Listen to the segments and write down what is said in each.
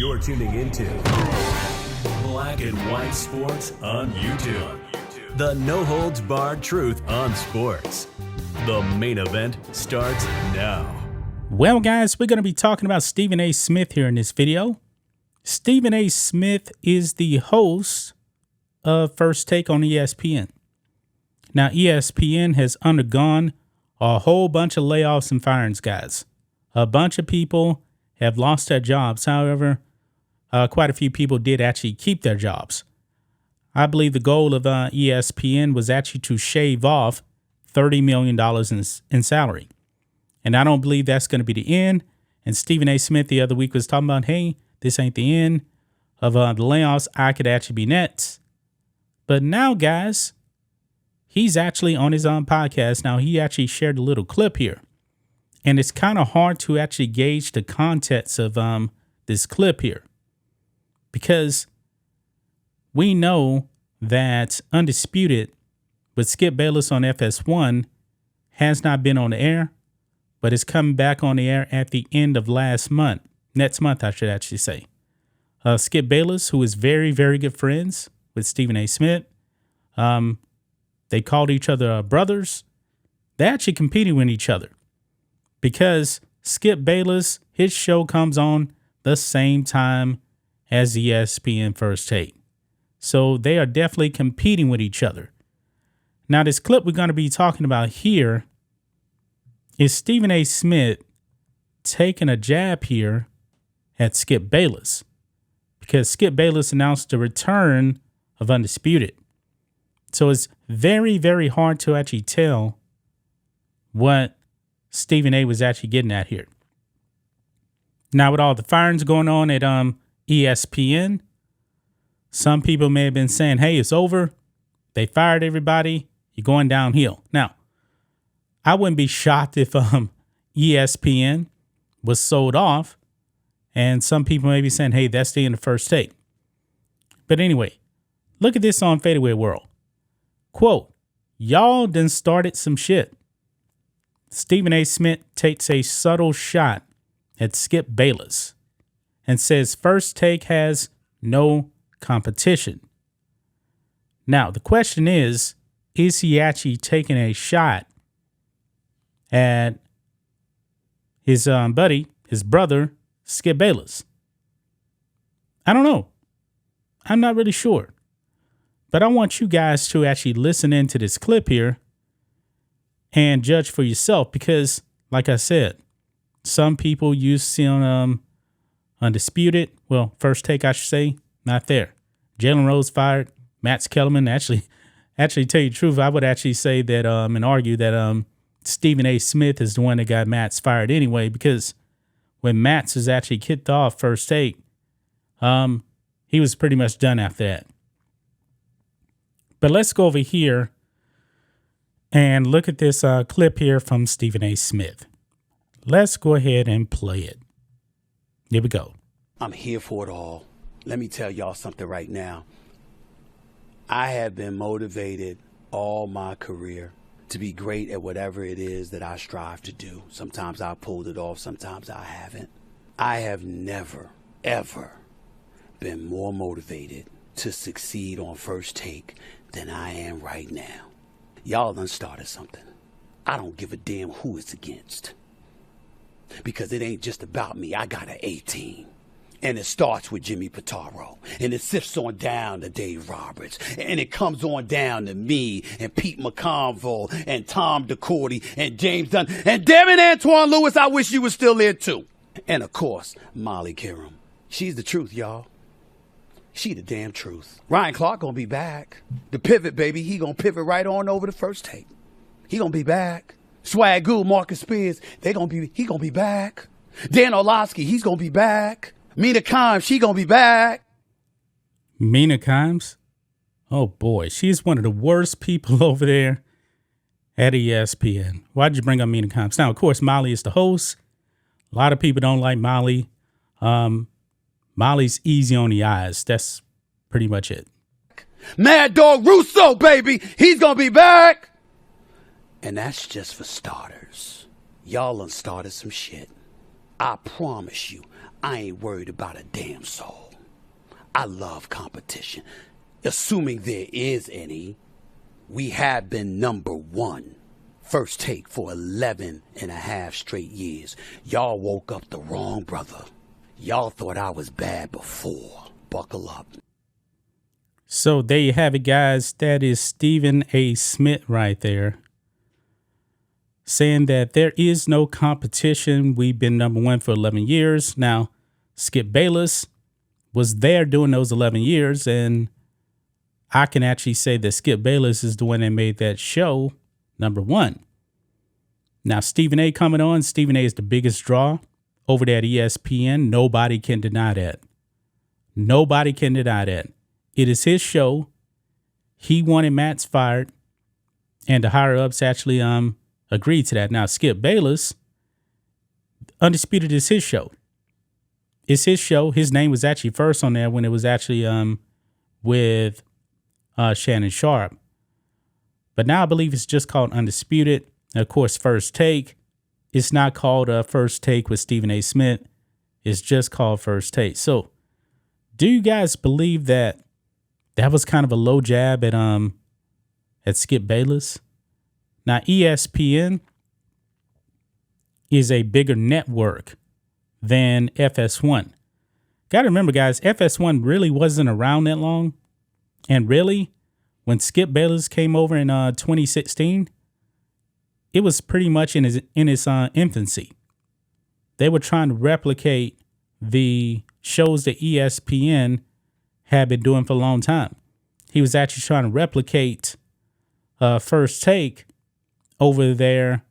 You're tuning into Black and White Sports on YouTube. The no-holds-barred truth on sports. The main event starts now. Well, guys, we're going to be talking about Stephen A. Smith here in this video. Stephen A. Smith is the host of First Take on ESPN. Now, ESPN has undergone a whole bunch of layoffs and firings, guys. A bunch of people have lost their jobs. However, quite a few people did actually keep their jobs. I believe the goal of ESPN was actually to shave off $30 million in salary. And I don't believe that's going to be the end. And Stephen A. Smith the other week was talking about, hey, this ain't the end of the layoffs. I could actually be next. But now, guys, he's actually on his own podcast. Now, he actually shared a little clip here. And it's kind of hard to actually gauge the context of this clip here. Because we know that Undisputed with Skip Bayless on FS1 has not been on the air, but is coming back on the air at the end of next month, I should actually say. Skip Bayless, who is very, very good friends with Stephen A. Smith, they called each other brothers. They're actually competing with each other because Skip Bayless, his show comes on the same time as ESPN First Take. So they are definitely competing with each other. Now, this clip we're going to be talking about here is Stephen A. Smith taking a jab here at Skip Bayless because Skip Bayless announced the return of Undisputed. So it's very, very hard to actually tell what Stephen A. was actually getting at here. Now, with all the firings going on at ESPN, some people may have been saying, hey, it's over. They fired everybody. You're going downhill. Now, I wouldn't be shocked if ESPN was sold off and some people may be saying, hey, that's the end of First Take. But anyway, look at this on Fadeaway World. Quote, y'all done started some shit. Stephen A. Smith takes a subtle shot at Skip Bayless and says First Take has no competition. Now, the question is he actually taking a shot at his buddy, his brother, Skip Bayless? I don't know. I'm not really sure. But I want you guys to actually listen into this clip here and judge for yourself because, like I said, some people used to see on Undisputed, well, First Take, I should say, not there. Jalen Rose fired. Matt Kellerman, actually tell you the truth, I would actually say that and argue that Stephen A. Smith is the one that got Matt's fired anyway, because when Matt's was actually kicked off First Take, he was pretty much done after that. But let's go over here and look at this clip here from Stephen A. Smith. Let's go ahead and play it. Here we go. I'm here for it all. Let me tell y'all something right now. I have been motivated all my career to be great at whatever it is that I strive to do. Sometimes I pulled it off, sometimes I haven't. I have never, ever been more motivated to succeed on First Take than I am right now. Y'all done started something. I don't give a damn who it's against. Because it ain't just about me. I got an A-team. And it starts with Jimmy Pitaro. And it sifts on down to Dave Roberts. And it comes on down to me and Pete McConville and Tom DeCourty and James Dunn. And damn it, Antoine Lewis, I wish you was still there too. And of course, Molly Kiram. She's the truth, y'all. She the damn truth. Ryan Clark gonna be back. The pivot, baby, he gonna pivot right on over to First Take. He gonna be back. Swagoo, Marcus Spears, he gonna be back. Dan Orlovsky, he's gonna be back. Mina Kimes, she gonna be back. Mina Kimes? Oh boy, she's one of the worst people over there at ESPN. Why'd you bring up Mina Kimes? Now, of course, Molly is the host. A lot of people don't like Molly. Molly's easy on the eyes. That's pretty much it. Mad Dog Russo, baby, he's gonna be back. And that's just for starters. Y'all done started some shit. I promise you, I ain't worried about a damn soul. I love competition. Assuming there is any, we have been number one. First Take for 11 and a half straight years. Y'all woke up the wrong brother. Y'all thought I was bad before. Buckle up. So there you have it, guys. That is Stephen A. Smith right there, saying that there is no competition. We've been number one for 11 years. Now, Skip Bayless was there during those 11 years, and I can actually say that Skip Bayless is the one that made that show number one. Now, Stephen A. coming on. Stephen A. is the biggest draw over there at ESPN. Nobody can deny that. Nobody can deny that. It is his show. He wanted Matt's fired, and the higher-ups actually agreed to that. Now, Skip Bayless, Undisputed is his show. It's his show. His name was actually first on there when it was actually with Shannon Sharp. But now I believe it's just called Undisputed. And of course, First Take. It's not called First Take with Stephen A. Smith. It's just called First Take. So, do you guys believe that that was kind of a low jab at Skip Bayless? Now, ESPN is a bigger network than FS1. Got to remember, guys, FS1 really wasn't around that long. And really, when Skip Bayless came over in 2016, it was pretty much in its infancy. They were trying to replicate the shows that ESPN had been doing for a long time. He was actually trying to replicate First Take over there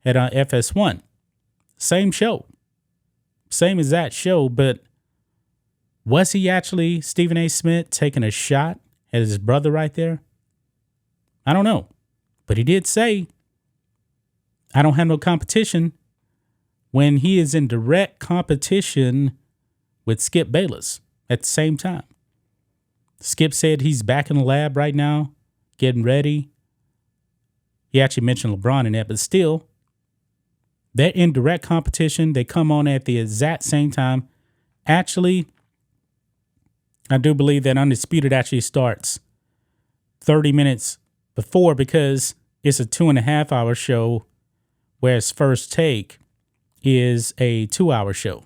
at FS1. Same show. Same exact show, but was he actually, Stephen A. Smith, taking a shot at his brother right there? I don't know. But he did say, I don't have no competition, when he is in direct competition with Skip Bayless at the same time. Skip said he's back in the lab right now, getting ready. He actually mentioned LeBron in that, but still, they're in direct competition. They come on at the exact same time. Actually, I do believe that Undisputed actually starts 30 minutes before because it's a 2.5-hour show, whereas First Take is a 2-hour show.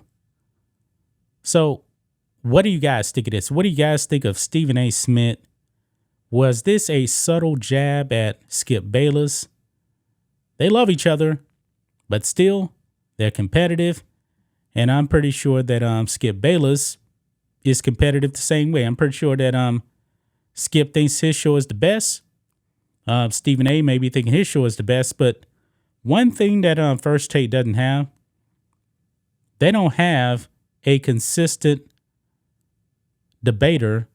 So what do you guys think of this? What do you guys think of Stephen A. Smith? Was this a subtle jab at Skip Bayless? They love each other, but still, they're competitive. And I'm pretty sure that Skip Bayless is competitive the same way. I'm pretty sure that Skip thinks his show is the best. Stephen A. may be thinking his show is the best. But one thing that First Take doesn't have, they don't have a consistent debater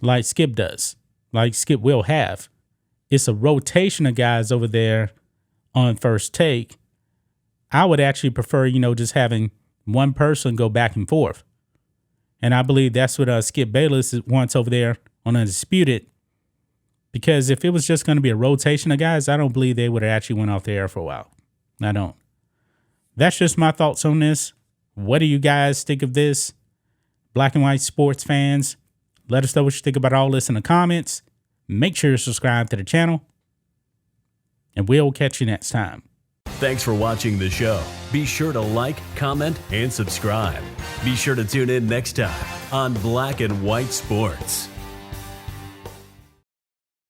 like Skip does, like Skip will have. It's a rotation of guys over there on First Take. I would actually prefer, just having one person go back and forth. And I believe that's what Skip Bayless wants over there on Undisputed. Because if it was just going to be a rotation of guys, I don't believe they would have actually went off the air for a while. I don't. That's just my thoughts on this. What do you guys think of this? Black and white sports fans, let us know what you think about all this in the comments. Make sure you subscribe to the channel. And we'll catch you next time. Thanks for watching the show. Be sure to like, comment, and subscribe. Be sure to tune in next time on Black and White Sports.